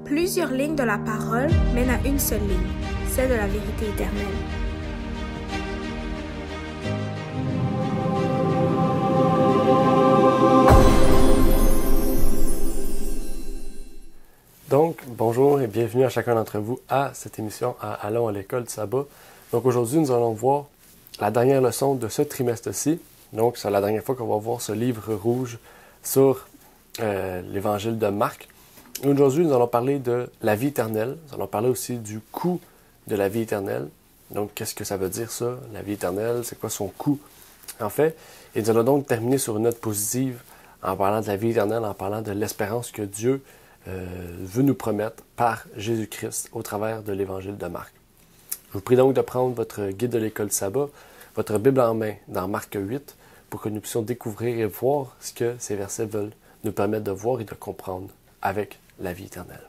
Plusieurs lignes de la parole mènent à une seule ligne, celle de la vérité éternelle. Donc, bonjour et bienvenue à chacun d'entre vous à cette émission à Allons à l'école du sabbat. Donc aujourd'hui, nous allons voir la dernière leçon de ce trimestre-ci. Donc, c'est la dernière fois qu'on va voir ce livre rouge sur l'évangile de Marc. Aujourd'hui, nous allons parler de la vie éternelle. Nous allons parler aussi du coût de la vie éternelle. Donc, qu'est-ce que ça veut dire ça, la vie éternelle? C'est quoi son coût, en fait? Et nous allons donc terminer sur une note positive en parlant de la vie éternelle, en parlant de l'espérance que Dieu veut nous promettre par Jésus-Christ au travers de l'évangile de Marc. Je vous prie donc de prendre votre guide de l'école du sabbat, votre Bible en main dans Marc 8, pour que nous puissions découvrir et voir ce que ces versets veulent nous permettre de voir et de comprendre avec la vie éternelle.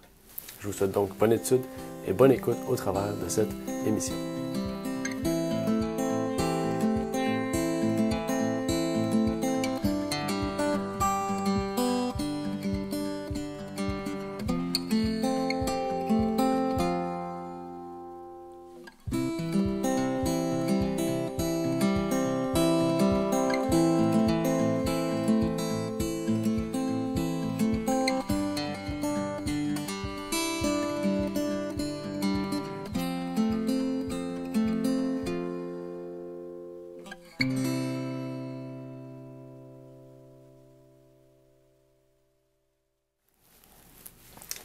Je vous souhaite donc bonne étude et bonne écoute au travers de cette émission.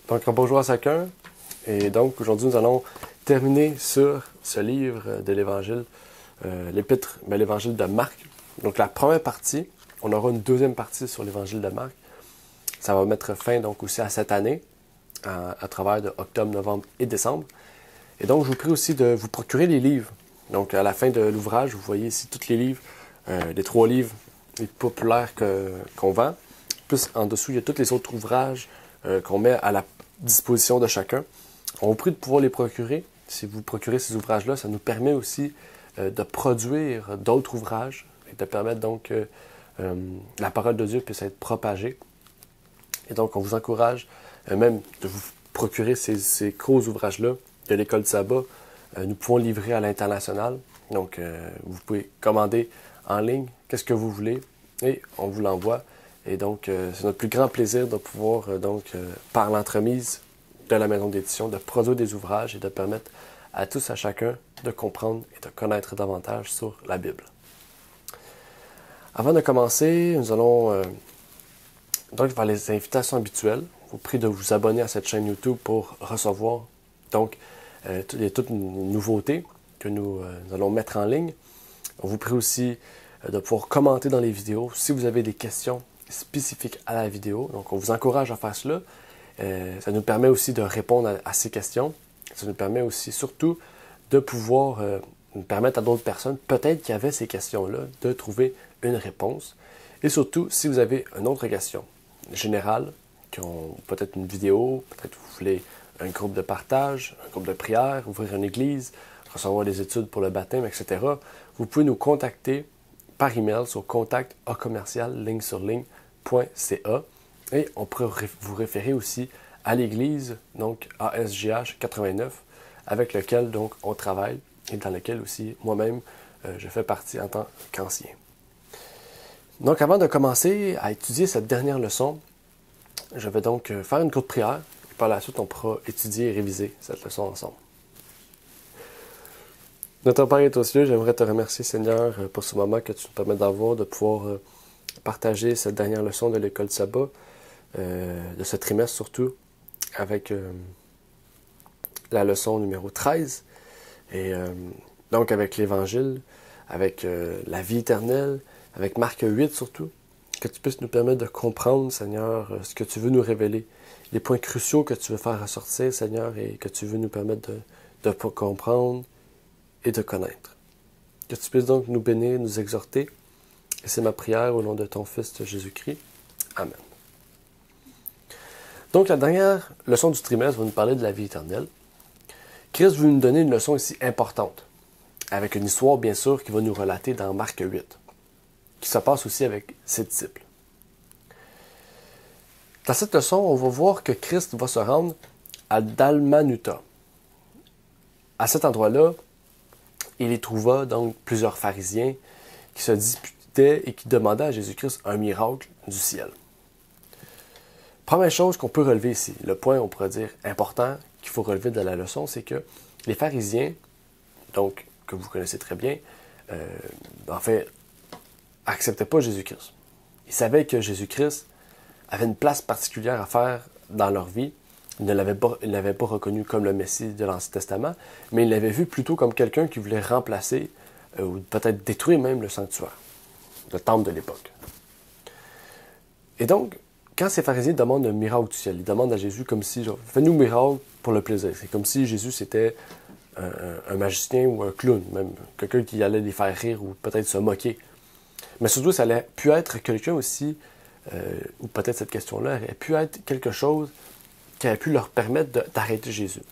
Donc, bonjour à chacun. Et donc, aujourd'hui, nous allons terminer sur ce livre de l'Évangile, l'Évangile de Marc. Donc, la première partie, on aura une deuxième partie sur l'Évangile de Marc. Ça va mettre fin donc aussi à cette année, à travers de octobre, novembre et décembre. Et donc, je vous prie aussi de vous procurer les livres. Donc, à la fin de l'ouvrage, vous voyez ici tous les livres, les 3 livres les populaires qu'on vend. Plus en dessous, il y a tous les autres ouvrages qu'on met à la disposition de chacun. On vous prie de pouvoir les procurer. Si vous procurez ces ouvrages-là, ça nous permet aussi de produire d'autres ouvrages et de permettre donc que la parole de Dieu puisse être propagée. Et donc, on vous encourage même de vous procurer ces gros ouvrages-là de l'école du sabbat. Nous pouvons livrer à l'international. Donc, vous pouvez commander en ligne qu'est-ce que vous voulez et on vous l'envoie. Et donc, c'est notre plus grand plaisir de pouvoir, par l'entremise de la maison d'édition, de produire des ouvrages et de permettre à tous, à chacun, de comprendre et de connaître davantage sur la Bible. Avant de commencer, nous allons donc faire les invitations habituelles. Je vous prie de vous abonner à cette chaîne YouTube pour recevoir donc toutes les nouveautés que nous allons mettre en ligne. On vous prie aussi de pouvoir commenter dans les vidéos si vous avez des questions spécifiques à la vidéo. Donc, on vous encourage à faire cela. Ça nous permet aussi de répondre à ces questions. Ça nous permet aussi, surtout, de pouvoir permettre à d'autres personnes, peut-être qui avaient ces questions-là, de trouver une réponse. Et surtout, si vous avez une autre question générale, qui ont peut-être une vidéo, peut-être vous voulez un groupe de partage, un groupe de prière, ouvrir une église, recevoir des études pour le baptême, etc., vous pouvez nous contacter par email sur contact@ligne-sur-ligne.ca et on pourrait vous référer aussi à l'église, donc ASGH 89, avec lequel donc on travaille et dans lequel aussi moi-même je fais partie en tant qu'ancien. Donc avant de commencer à étudier cette dernière leçon, je vais donc faire une courte prière et par la suite on pourra étudier et réviser cette leçon ensemble. Notre Père est aux cieux, j'aimerais te remercier, Seigneur, pour ce moment que tu nous permets d'avoir, de pouvoir partager cette dernière leçon de l'école du sabbat, de ce trimestre surtout, avec la leçon numéro 13, et donc avec l'Évangile, avec la vie éternelle, avec Marc 8 surtout, que tu puisses nous permettre de comprendre, Seigneur, ce que tu veux nous révéler, les points cruciaux que tu veux faire ressortir, Seigneur, et que tu veux nous permettre de comprendre et de connaître. Que tu puisses donc nous bénir, nous exhorter. Et c'est ma prière au nom de ton Fils Jésus-Christ. Amen. Donc la dernière leçon du trimestre va nous parler de la vie éternelle. Christ veut nous donner une leçon ici importante, avec une histoire bien sûr qui va nous relater dans Marc 8, qui se passe aussi avec ses disciples. Dans cette leçon, on va voir que Christ va se rendre à Dalmanuta. À cet endroit-là, il y trouva donc plusieurs pharisiens qui se disputaient et qui demandaient à Jésus-Christ un miracle du ciel. Première chose qu'on peut relever ici, le point, on pourrait dire, important qu'il faut relever de la leçon, c'est que les pharisiens, donc, que vous connaissez très bien, acceptaient pas Jésus-Christ. Ils savaient que Jésus-Christ avait une place particulière à faire dans leur vie. Ils ne l'avaient pas reconnu comme le Messie de l'Ancien Testament, mais ils l'avaient vu plutôt comme quelqu'un qui voulait remplacer ou peut-être détruire même le sanctuaire, le temple de l'époque. Et donc, quand ces pharisiens demandent un miracle du ciel, ils demandent à Jésus comme si, genre, fais-nous un miracle pour le plaisir. C'est comme si Jésus c'était un magicien ou un clown, même quelqu'un qui allait les faire rire ou peut-être se moquer. Mais surtout, ça allait pu être quelqu'un aussi, ou peut-être cette question-là, aurait pu être quelque chose qui aurait pu leur permettre d'arrêter Jésus.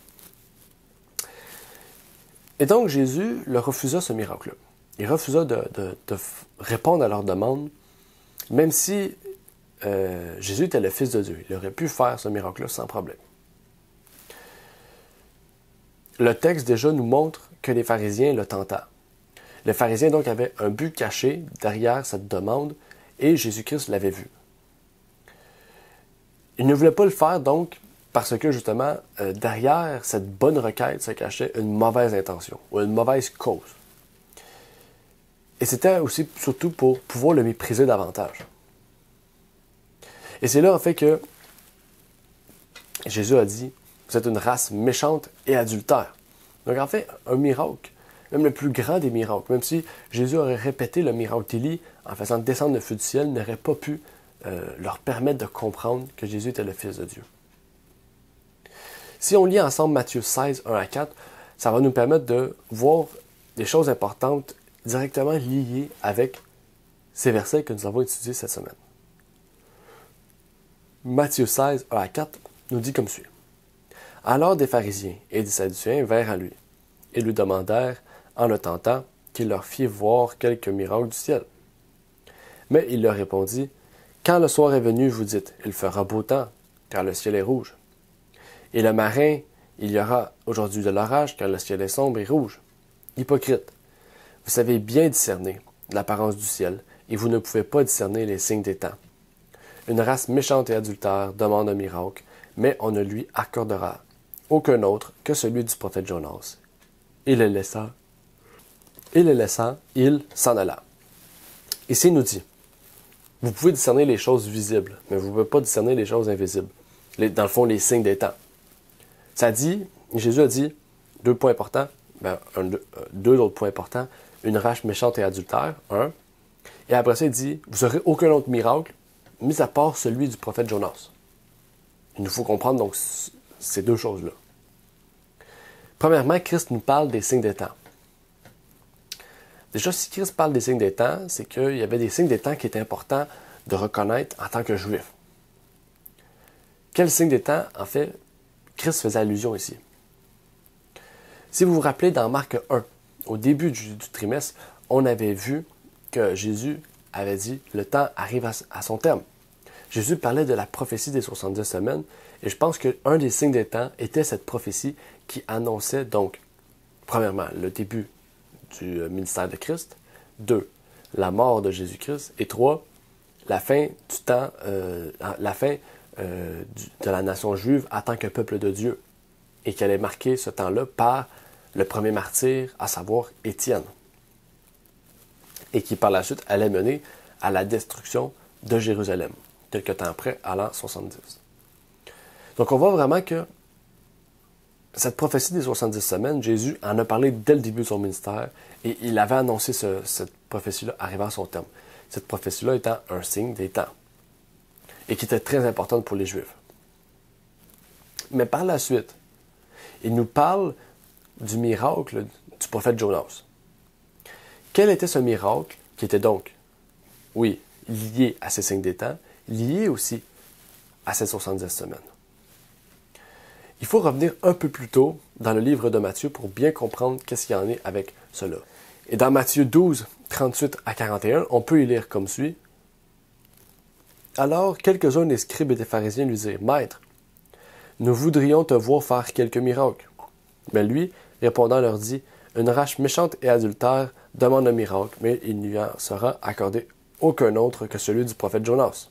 Et donc, Jésus leur refusa ce miracle-là. Il refusa de répondre à leur demande, même si Jésus était le Fils de Dieu. Il aurait pu faire ce miracle-là sans problème. Le texte déjà nous montre que les pharisiens le tentèrent. Les pharisiens donc avaient un but caché derrière cette demande et Jésus-Christ l'avait vu. Ils ne voulaient pas le faire donc parce que justement derrière cette bonne requête se cachait une mauvaise intention ou une mauvaise cause. Et c'était aussi surtout pour pouvoir le mépriser davantage. Et c'est là en fait que Jésus a dit, vous êtes une race méchante et adultère. Donc en fait, un miracle, même le plus grand des miracles, même si Jésus aurait répété le miracle d'Élie en faisant descendre le feu du ciel, n'aurait pas pu leur permettre de comprendre que Jésus était le Fils de Dieu. Si on lit ensemble Matthieu 16, 1 à 4, ça va nous permettre de voir des choses importantes directement liées avec ces versets que nous avons étudiés cette semaine. Matthieu 16, 1 à 4 nous dit comme suit. Alors des pharisiens et des sadducéens vinrent à lui et lui demandèrent, en le tentant, qu'il leur fît voir quelques miracles du ciel. Mais il leur répondit, quand le soir est venu, vous dites, il fera beau temps, car le ciel est rouge. Et le matin, il y aura aujourd'hui de l'orage, car le ciel est sombre et rouge. Hypocrite, vous savez bien discerner l'apparence du ciel, et vous ne pouvez pas discerner les signes des temps. Une race méchante et adultère demande un miracle, mais on ne lui accordera aucun autre que celui du prophète Jonas. Et le laissant, il s'en alla. Ici, il nous dit, vous pouvez discerner les choses visibles, mais vous ne pouvez pas discerner les choses invisibles. Dans le fond, les signes des temps. Jésus a dit, deux points importants, deux autres points importants, une race méchante et adultère, un. Et après ça, il dit, vous n'aurez aucun autre miracle, mis à part celui du prophète Jonas. Il nous faut comprendre donc ces deux choses-là. Premièrement, Christ nous parle des signes des temps. Déjà, si Christ parle des signes des temps, c'est qu'il y avait des signes des temps qui étaient importants de reconnaître en tant que juif. Quel signe des temps, en fait, Christ faisait allusion ici? Si vous vous rappelez, dans Marc 1, au début du trimestre, on avait vu que Jésus avait dit « le temps arrive à son terme ». Jésus parlait de la prophétie des 70 semaines, et je pense qu'un des signes des temps était cette prophétie qui annonçait donc, premièrement, le début du ministère de Christ, 2, la mort de Jésus-Christ, et 3, la fin du temps, de la nation juive en tant que peuple de Dieu, et qu'elle allait marquer ce temps-là par le premier martyr, à savoir Étienne, et qui par la suite allait mener à la destruction de Jérusalem, quelque temps après, à l'an 70. Donc on voit vraiment que cette prophétie des 70 semaines, Jésus en a parlé dès le début de son ministère et il avait annoncé cette prophétie-là arrivant à son terme. Cette prophétie-là étant un signe des temps et qui était très importante pour les Juifs. Mais par la suite, il nous parle du miracle du prophète Jonas. Quel était ce miracle qui était donc, oui, lié à ces signes des temps, lié aussi à ces 70 semaines? Il faut revenir un peu plus tôt dans le livre de Matthieu pour bien comprendre qu'est-ce qu'il y en est avec cela. Et dans Matthieu 12, 38 à 41, on peut y lire comme suit. Alors, quelques-uns des scribes et des pharisiens lui dirent, « Maître, nous voudrions te voir faire quelques miracles. Mais lui, répondant, leur dit, une race méchante et adultère demande un miracle, mais il n'y en sera accordé aucun autre que celui du prophète Jonas.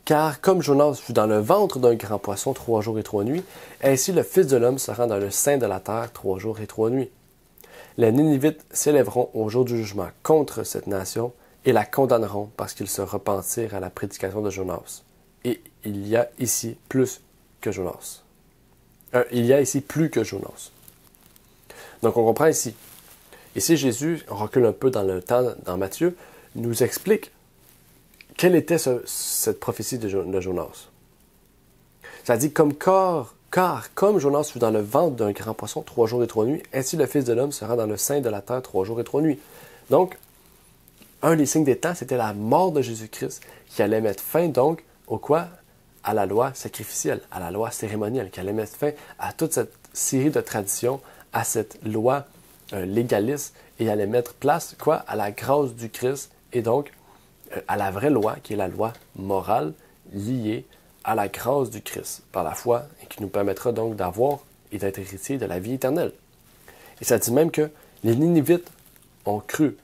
Car comme Jonas fut dans le ventre d'un grand poisson 3 jours et 3 nuits, ainsi le Fils de l'homme sera dans le sein de la terre 3 jours et 3 nuits. Les Ninivites s'élèveront au jour du jugement contre cette nation et la condamneront parce qu'ils se repentirent à la prédication de Jonas. Et il y a ici plus que Jonas. Il y a ici plus que Jonas. Donc on comprend ici. Ici Jésus, on recule un peu dans le temps, dans Matthieu, nous explique quelle était cette prophétie de Jonas. Ça dit car comme Jonas fut dans le ventre d'un grand poisson 3 jours et 3 nuits, ainsi le Fils de l'homme sera dans le sein de la terre 3 jours et 3 nuits. Donc, un des signes des temps, c'était la mort de Jésus-Christ qui allait mettre fin donc au quoi? À la loi sacrificielle, à la loi cérémonielle, qui allait mettre fin à toute cette série de traditions, à cette loi légaliste et allait mettre place quoi? À la grâce du Christ et donc à la vraie loi qui est la loi morale liée à la grâce du Christ par la foi et qui nous permettra donc d'avoir et d'être héritiers de la vie éternelle. Et ça dit même que les Ninivites ont cru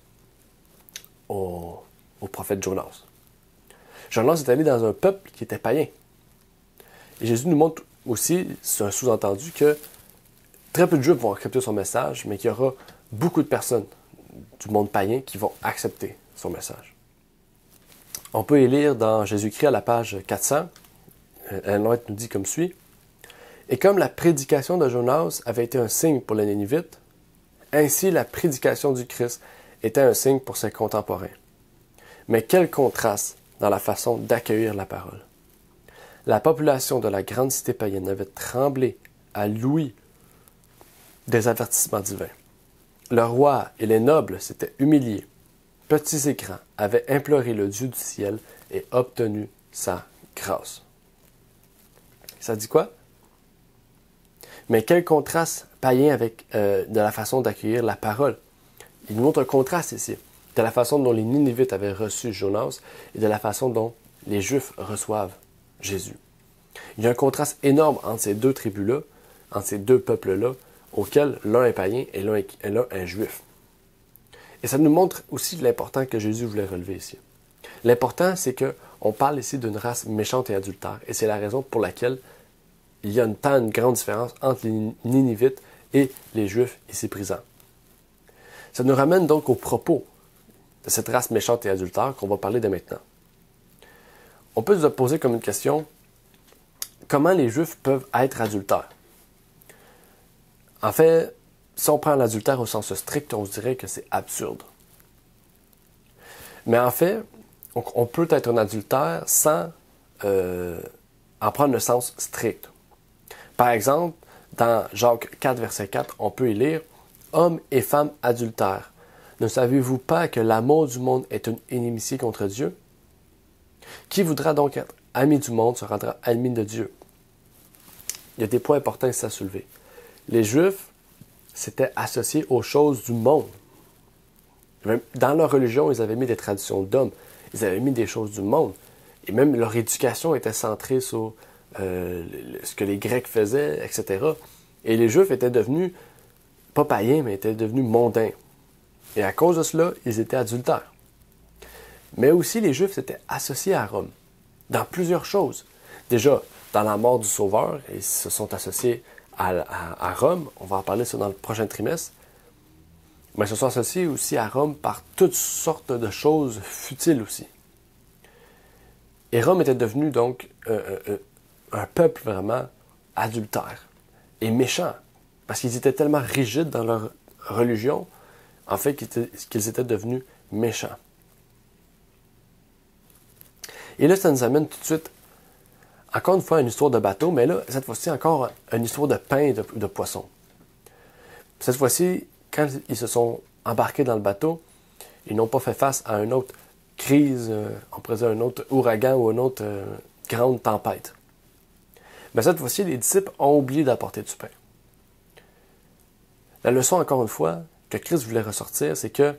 au prophète Jonas. Jonas est allé dans un peuple qui était païen. Et Jésus nous montre aussi, c'est un sous-entendu, que très peu de Juifs vont accepter son message, mais qu'il y aura beaucoup de personnes du monde païen qui vont accepter son message. On peut y lire dans Jésus-Christ à la page 400. Ellen White nous dit comme suit. Et comme la prédication de Jonas avait été un signe pour les Ninivites, ainsi la prédication du Christ était un signe pour ses contemporains. Mais quel contraste dans la façon d'accueillir la parole. La population de la grande cité païenne avait tremblé à l'ouïe des avertissements divins. Le roi et les nobles s'étaient humiliés. Petits et grands avaient imploré le Dieu du ciel et obtenu sa grâce. Ça dit quoi? Mais quel contraste païen avec de la façon d'accueillir la parole. Il nous montre un contraste ici, de la façon dont les Ninivites avaient reçu Jonas et de la façon dont les Juifs reçoivent Jésus. Il y a un contraste énorme entre ces deux tribus-là, entre ces deux peuples-là, auxquels l'un est païen et l'un est juif. Et ça nous montre aussi l'important que Jésus voulait relever ici. L'important, c'est qu'on parle ici d'une race méchante et adultère, et c'est la raison pour laquelle il y a une grande différence entre les Ninivites et les Juifs ici présents. Ça nous ramène donc au propos de cette race méchante et adultère qu'on va parler de maintenant. On peut se poser comme une question, comment les Juifs peuvent être adultères? En fait, si on prend l'adultère au sens strict, on se dirait que c'est absurde. Mais en fait, on peut être un adultère sans en prendre le sens strict. Par exemple, dans Jacques 4, verset 4, on peut y lire « Hommes et femmes adultères, ne savez-vous pas que l'amour du monde est une inimitié contre Dieu? Qui voudra donc être ami du monde se rendra ami de Dieu. » Il y a des points importants à soulever. Les Juifs s'étaient associés aux choses du monde. Dans leur religion, ils avaient mis des traditions d'hommes. Ils avaient mis des choses du monde. Et même leur éducation était centrée sur ce que les Grecs faisaient, etc. Et les Juifs étaient devenus, pas païens, mais étaient devenus mondains. Et à cause de cela, ils étaient adultères. Mais aussi, les Juifs s'étaient associés à Rome, dans plusieurs choses. Déjà, dans la mort du Sauveur, ils se sont associés à Rome. On va en parler ça dans le prochain trimestre. Mais ils se sont associés aussi à Rome par toutes sortes de choses futiles aussi. Et Rome était devenu donc un peuple vraiment adultère et méchant, parce qu'ils étaient tellement rigides dans leur religion, en fait, qu'ils étaient devenus méchants. Et là, ça nous amène tout de suite, encore une fois, à une histoire de bateau, mais là, cette fois-ci, encore une histoire de pain et de poisson. Cette fois-ci, quand ils se sont embarqués dans le bateau, ils n'ont pas fait face à une autre crise, on pourrait dire un autre ouragan ou une autre grande tempête. Mais cette fois-ci, les disciples ont oublié d'apporter du pain. La leçon, encore une fois, que Christ voulait ressortir, c'est que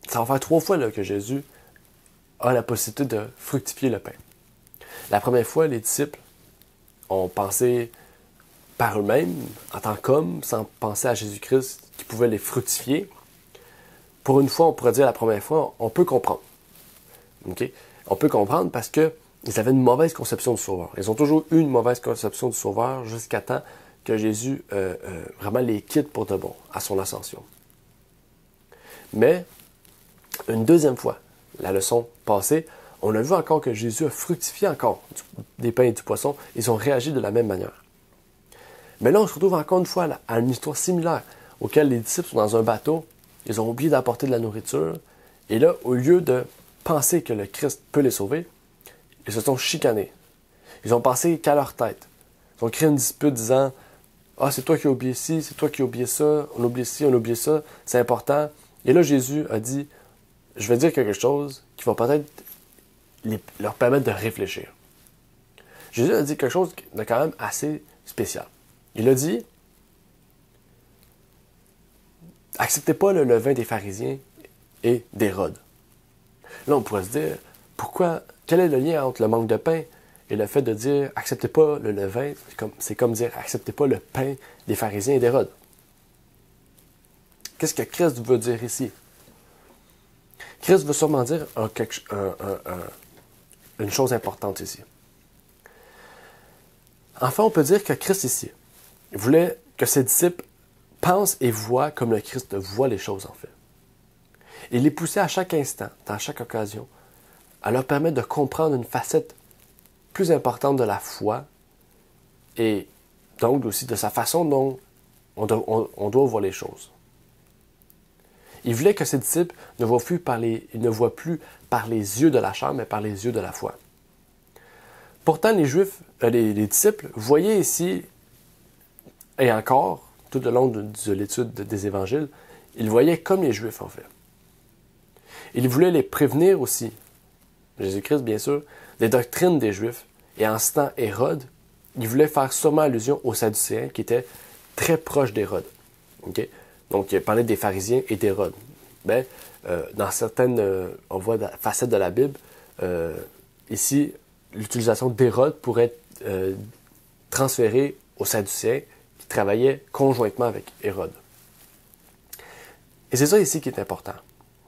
ça va faire 3 fois là, que Jésus a la possibilité de fructifier le pain. La première fois, les disciples ont pensé par eux-mêmes, en tant qu'hommes, sans penser à Jésus-Christ qui pouvait les fructifier. Pour une fois, on pourrait dire la première fois, on peut comprendre. Okay? On peut comprendre parce qu'ils avaient une mauvaise conception du Sauveur. Ils ont toujours eu une mauvaise conception du Sauveur jusqu'à temps que Jésus vraiment les quitte pour de bon à son ascension. Mais, une deuxième fois, la leçon passée, on a vu encore que Jésus a fructifié encore des pains et du poisson. Ils ont réagi de la même manière. Mais là, on se retrouve encore une fois à une histoire similaire, auquel les disciples sont dans un bateau, ils ont oublié d'apporter de la nourriture, et là, au lieu de penser que le Christ peut les sauver, ils se sont chicanés. Ils ont pensé qu'à leur tête. Ils ont créé une dispute disant « Ah, c'est toi qui as oublié ci, c'est toi qui as oublié ça, on oublie ci, on oublie ça, c'est important. » Et là, Jésus a dit « Je vais dire quelque chose qui va peut-être leur permettre de réfléchir. » Jésus a dit quelque chose de quand même assez spécial. Il a dit « Acceptez pas le levain des pharisiens et d'Hérode. » Là, on pourrait se dire, quel est le lien entre le manque de pain et le fait de dire « Acceptez pas le levain », c'est comme dire « Acceptez pas le pain des pharisiens et d'Hérode. » Qu'est-ce que Christ veut dire ici? Christ veut sûrement dire une chose importante ici. Enfin, on peut dire que Christ ici voulait que ses disciples pensent et voient comme le Christ voit les choses en fait. Il les poussait à chaque instant, dans chaque occasion, à leur permettre de comprendre une facette plus importante de la foi et donc aussi de sa façon dont on doit voir les choses. Il voulait que ses disciples ne voient plus par les yeux de la chair, mais par les yeux de la foi. Pourtant, les disciples voyaient ici, et encore, tout au long de l'étude des évangiles, ils voyaient comme les Juifs en fait. Il voulait les prévenir aussi, Jésus-Christ bien sûr, des doctrines des Juifs, et en citant Hérode, il voulait faire sûrement allusion aux Sadducéens qui étaient très proches d'Hérode. Okay? Donc, il parlait des pharisiens et d'Hérode. Ben, dans certaines facettes de la Bible, ici, l'utilisation d'Hérode pourrait être transférée aux Sadducéens qui travaillaient conjointement avec Hérode. Et c'est ça ici qui est important.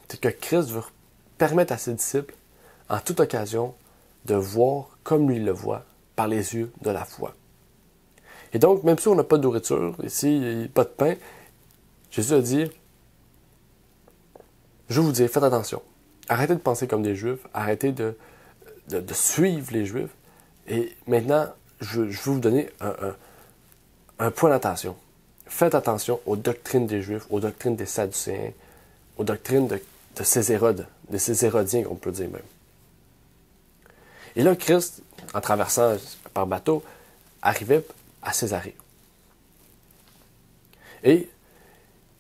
C'est que Christ veut permettre à ses disciples, en toute occasion, de voir comme lui le voit, par les yeux de la foi. Et donc, même si on n'a pas de nourriture, ici, il n'y a pas de pain, Jésus a dit, je vous dis, faites attention. Arrêtez de penser comme des Juifs, arrêtez de suivre les Juifs. Et maintenant, je veux vous donner un point d'attention. Faites attention aux doctrines des Juifs, aux doctrines des Sadducéens, aux doctrines de ces Hérodes, de ces Hérodiens, on peut dire même. Et là, Christ, en traversant par bateau, arrivait à Césarée. Et,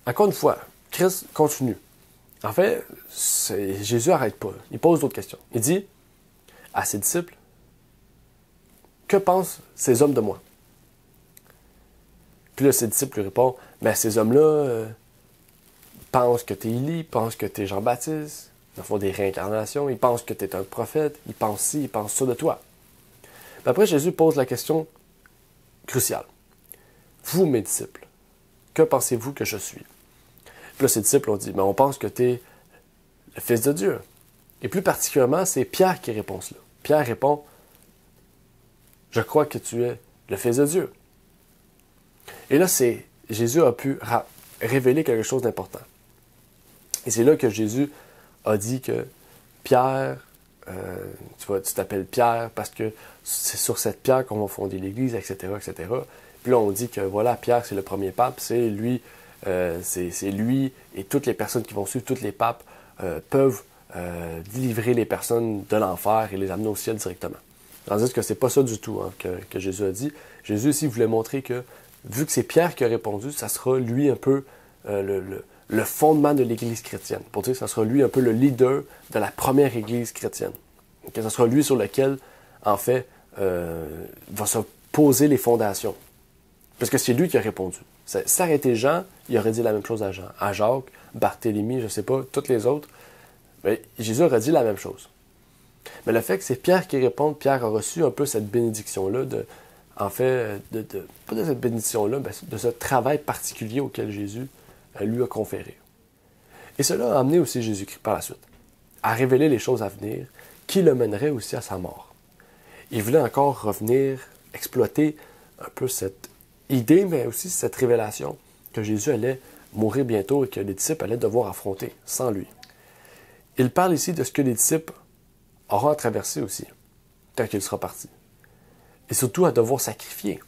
encore une fois, Christ continue. En fait, Jésus n'arrête pas. Il pose d'autres questions. Il dit à ses disciples, « Que pensent ces hommes de moi? » Puis là, ses disciples lui répondent, « Mais ces hommes-là pensent que tu es Élie, pensent que tu es Jean-Baptiste, ils font des réincarnations, ils pensent que tu es un prophète, ils pensent ci, ils pensent ça de toi. » Puis après, Jésus pose la question cruciale. « Vous, mes disciples, que pensez-vous que je suis? » Puis là, ses disciples ont dit, « Mais on pense que tu es le Fils de Dieu. » Et plus particulièrement, c'est Pierre qui répond cela. Pierre répond, « Je crois que tu es le Fils de Dieu. » Et là, Jésus a pu révéler quelque chose d'important. Et c'est là que Jésus a dit que Pierre, tu t'appelles Pierre parce que c'est sur cette pierre qu'on va fonder l'Église, etc., etc. Puis là, on dit que voilà, Pierre, c'est le premier pape, c'est lui et toutes les personnes qui vont suivre, tous les papes peuvent délivrer les personnes de l'enfer et les amener au ciel directement. Tandis que c'est pas ça du tout que Jésus a dit. Jésus aussi voulait montrer que, vu que c'est Pierre qui a répondu, ça sera lui un peu le fondement de l'Église chrétienne. Pour dire que ça sera lui un peu le leader de la première Église chrétienne. Que ce sera lui sur lequel, en fait, va se poser les fondations. Parce que c'est lui qui a répondu. Si ça aurait été Jean, il aurait dit la même chose à Jean. À Jacques, Barthélemy, je ne sais pas, tous les autres. Mais Jésus aurait dit la même chose. Mais le fait que c'est Pierre qui répond, Pierre a reçu un peu cette bénédiction-là de en fait, pas de cette bénédiction-là, mais de ce travail particulier auquel Jésus lui a conféré. Et cela a amené aussi Jésus-Christ par la suite à révéler les choses à venir qui le mèneraient aussi à sa mort. Il voulait encore revenir, exploiter un peu cette idée, mais aussi cette révélation que Jésus allait mourir bientôt et que les disciples allaient devoir affronter sans lui. Il parle ici de ce que les disciples auront à traverser aussi, quand il sera parti. Et surtout à devoir sacrifier.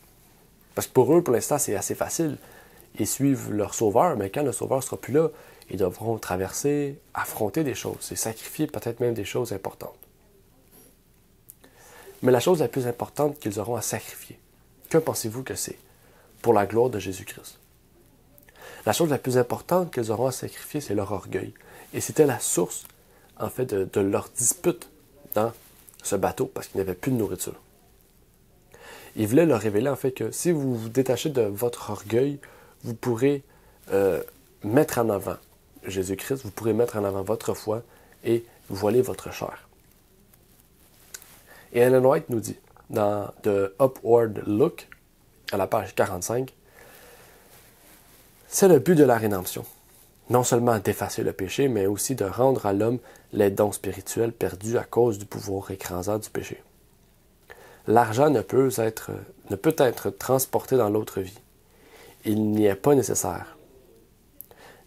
Parce que pour eux, pour l'instant, c'est assez facile. Ils suivent leur sauveur, mais quand le sauveur ne sera plus là, ils devront traverser, affronter des choses et sacrifier peut-être même des choses importantes. Mais la chose la plus importante qu'ils auront à sacrifier, que pensez-vous que c'est pour la gloire de Jésus-Christ? La chose la plus importante qu'ils auront à sacrifier, c'est leur orgueil. Et c'était la source, en fait, de leur dispute dans ce bateau, parce qu'il n'y avait plus de nourriture. Il voulait leur révéler, en fait, que si vous vous détachez de votre orgueil, vous pourrez mettre en avant Jésus-Christ, vous pourrez mettre en avant votre foi et voiler votre chair. Et Ellen White nous dit, dans The Upward Look, à la page 45, c'est le but de la rédemption. Non seulement d'effacer le péché, mais aussi de rendre à l'homme les dons spirituels perdus à cause du pouvoir écrasant du péché. L'argent ne peut être transporté dans l'autre vie. Il n'y est pas nécessaire.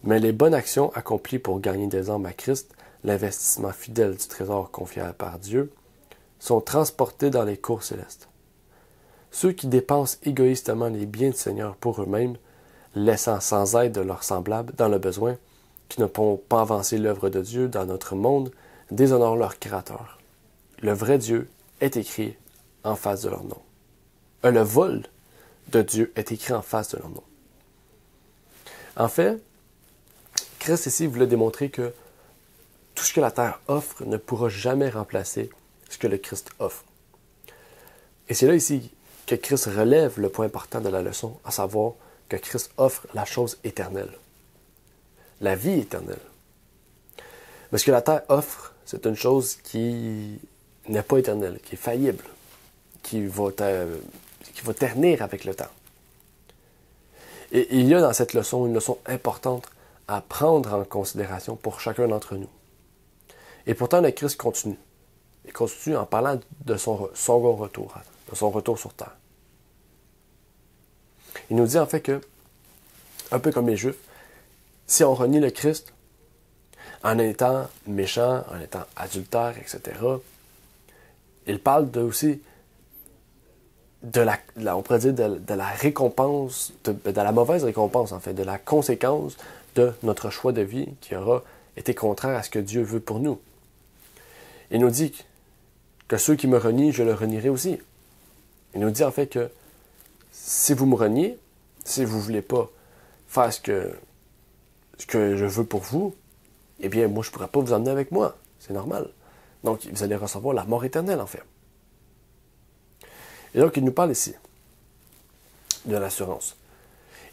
Mais les bonnes actions accomplies pour gagner des âmes à Christ, l'investissement fidèle du trésor confié par Dieu, sont transportés dans les cours célestes. Ceux qui dépensent égoïstement les biens du Seigneur pour eux-mêmes, laissant sans aide leurs semblables dans le besoin, qui ne pourront pas avancer l'œuvre de Dieu dans notre monde, déshonorent leur Créateur. Le vrai Dieu est écrit en face de leur nom. Le vol de Dieu est écrit en face de leur nom. En fait, Christ ici voulait démontrer que tout ce que la terre offre ne pourra jamais remplacer ce que le Christ offre. Et c'est là ici que Christ relève le point important de la leçon, à savoir que Christ offre la chose éternelle, la vie éternelle. Mais ce que la terre offre, c'est une chose qui n'est pas éternelle, qui est faillible, qui va ternir avec le temps. Et il y a dans cette leçon une leçon importante à prendre en considération pour chacun d'entre nous. Et pourtant, le Christ continue. Il continue en parlant de son second retour, de son retour sur terre. Il nous dit en fait que, un peu comme les Juifs, si on renie le Christ en étant méchant, en étant adultère, etc., il parle aussi de la récompense, de la mauvaise récompense, en fait, de la conséquence de notre choix de vie qui aura été contraire à ce que Dieu veut pour nous. Il nous dit que ceux qui me renient, je le renierai aussi. Il nous dit en fait que si vous me reniez, si vous ne voulez pas faire ce que je veux pour vous, eh bien, moi, je ne pourrais pas vous emmener avec moi. C'est normal. Donc, vous allez recevoir la mort éternelle, en fait. Et donc, il nous parle ici de l'assurance.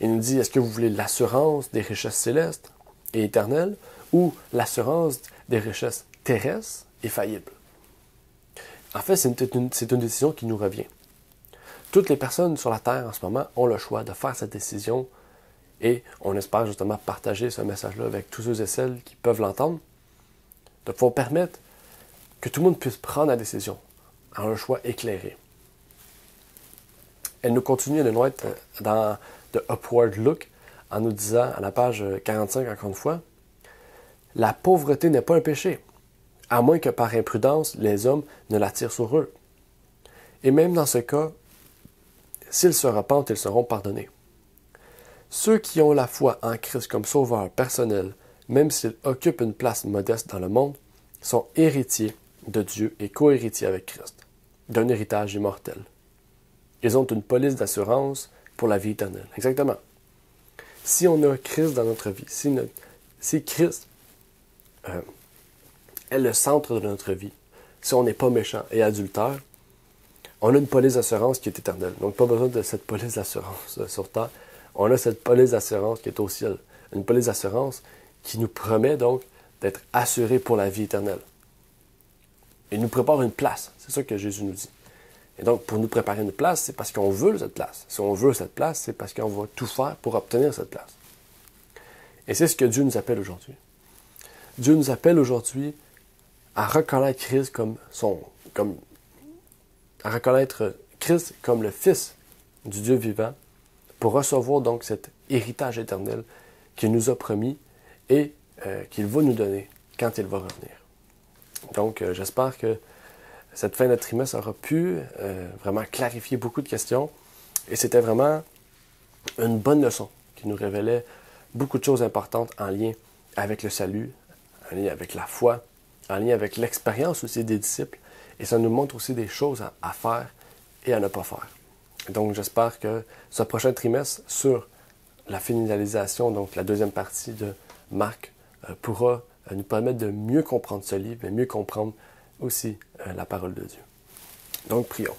Il nous dit, est-ce que vous voulez l'assurance des richesses célestes et éternelles ou l'assurance des richesses terrestres et faillibles? En fait, c'est une décision qui nous revient. Toutes les personnes sur la Terre en ce moment ont le choix de faire cette décision et on espère justement partager ce message-là avec tous ceux et celles qui peuvent l'entendre, de pouvoir permettre que tout le monde puisse prendre la décision en un choix éclairé. Elle nous continue de nous être dans The Upward Look en nous disant à la page 45 encore une fois, la pauvreté n'est pas un péché, à moins que par imprudence les hommes ne la tirent sur eux. Et même dans ce cas, s'ils se repentent, ils seront pardonnés. Ceux qui ont la foi en Christ comme sauveur personnel, même s'ils occupent une place modeste dans le monde, sont héritiers de Dieu et co-héritiers avec Christ, d'un héritage immortel. Ils ont une police d'assurance pour la vie éternelle. Exactement. Si on a Christ dans notre vie, si Christ est le centre de notre vie, si on n'est pas méchant et adultère, on a une police d'assurance qui est éternelle. Donc, pas besoin de cette police d'assurance sur terre. On a cette police d'assurance qui est au ciel. Une police d'assurance qui nous promet donc d'être assurés pour la vie éternelle. Il nous prépare une place. C'est ça que Jésus nous dit. Et donc, pour nous préparer une place, c'est parce qu'on veut cette place. Si on veut cette place, c'est parce qu'on va tout faire pour obtenir cette place. Et c'est ce que Dieu nous appelle aujourd'hui. Dieu nous appelle aujourd'hui à reconnaître Christ à reconnaître Christ comme le Fils du Dieu vivant pour recevoir donc cet héritage éternel qu'il nous a promis et qu'il va nous donner quand il va revenir. Donc, j'espère que cette fin de trimestre aura pu vraiment clarifier beaucoup de questions et c'était vraiment une bonne leçon qui nous révélait beaucoup de choses importantes en lien avec le salut, en lien avec la foi, en lien avec l'expérience aussi des disciples et ça nous montre aussi des choses à faire et à ne pas faire. Donc, j'espère que ce prochain trimestre sur la finalisation, donc la deuxième partie de Marc, pourra nous permettre de mieux comprendre ce livre et mieux comprendre aussi la parole de Dieu. Donc, prions.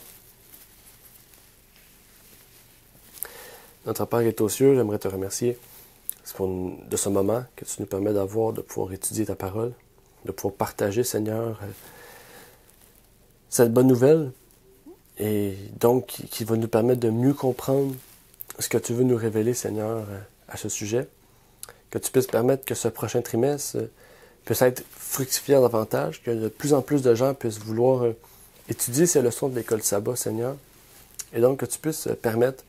Notre Père est aux cieux, j'aimerais te remercier de ce moment que tu nous permets d'avoir, de pouvoir étudier ta parole, de pouvoir partager, Seigneur, cette bonne nouvelle, et donc qui va nous permettre de mieux comprendre ce que tu veux nous révéler, Seigneur, à ce sujet. Que tu puisses permettre que ce prochain trimestre puisse être fructifiant davantage, que de plus en plus de gens puissent vouloir étudier ces leçons de l'école Sabbat, Seigneur, et donc que tu puisses permettre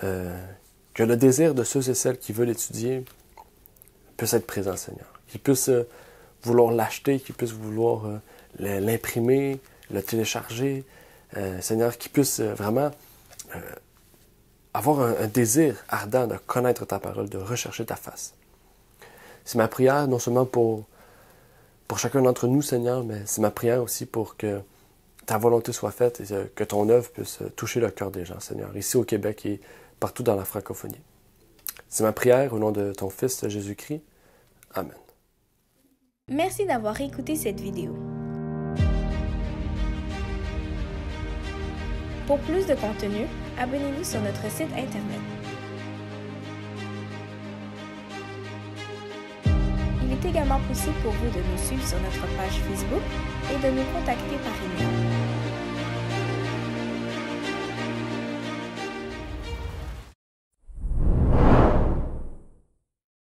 que le désir de ceux et celles qui veulent étudier puisse être présent, Seigneur. Qu'ils puissent vouloir l'acheter, qu'ils puissent vouloir l'imprimer, le télécharger, Seigneur, qu'ils puissent vraiment avoir un désir ardent de connaître ta parole, de rechercher ta face. C'est ma prière, non seulement pour chacun d'entre nous, Seigneur, mais c'est ma prière aussi pour que ta volonté soit faite et que ton œuvre puisse toucher le cœur des gens, Seigneur, ici au Québec et partout dans la francophonie. C'est ma prière au nom de ton Fils Jésus-Christ. Amen. Merci d'avoir écouté cette vidéo. Pour plus de contenu, abonnez-vous sur notre site Internet. Il est également possible pour vous de nous suivre sur notre page Facebook et de nous contacter par email.